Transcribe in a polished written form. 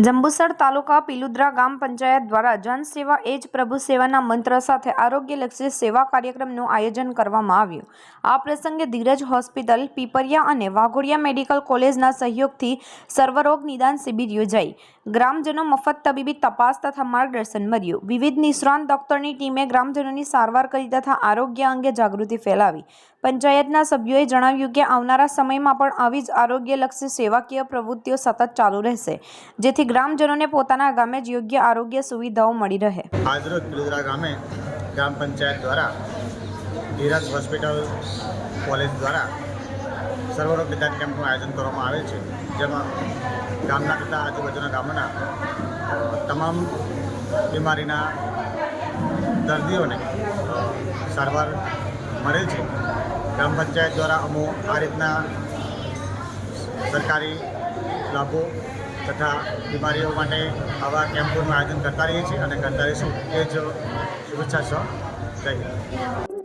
જંબુસર તાલુકા પીલુદ્રા ગામ પંચાયત દ્વારા જન સેવા એ જ પ્રભુ સેવાના મંત્ર સાથે આરોગ્યલક્ષી સેવા કાર્યક્રમનું આયોજન કરવામાં આવ્યું। આ પ્રસંગે ધીરજ હોસ્પિટલ, પીપરિયા અને વાઘોડિયા મેડિકલ કોલેજના સહયોગથી સર્વરોગ નિદાન શિબિર યોજાઈ। ગ્રામજનો મફત તબીબી તપાસ તથા માર્ગદર્શન મળ્યું। વિવિધ નિષ્ણાત ડોક્ટરની ટીમે ગ્રામજનોની સારવાર કરી તથા આરોગ્ય અંગે જાગૃતિ ફેલાવી। પંચાયતના સભ્યોએ જણાવ્યું કે આવનારા સમયમાં પણ આવી જ આરોગ્યલક્ષી સેવાકીય પ્રવૃત્તિઓ સતત ચાલુ રહેશે, જેથી ગ્રામજનોને પોતાના ગામે જ યોગ્ય આરોગ્ય સુવિધાઓ મળી રહે। આજરોજ પીલુદ્રા ગામે ગ્રામ પંચાયત દ્વારા ધીરજ હોસ્પિટલ કોલેજ દ્વારા સર્વરોગ નિદાન કેમ્પનું આયોજન કરવામાં આવે છે, જેમાં ગામના તથા આજુબાજુના ગામોના તમામ બીમારીના દર્દીઓને સારવાર મળે છે। ગ્રામ પંચાયત દ્વારા અમો આ રીતના સરકારી લાભો તથા બીમારીઓ માટે આવા કેમ્પોનું આયોજન કરતા રહીએ છીએ અને કરતા રહીશું। એ જ શુભેચ્છા સહ જય હિન્દ।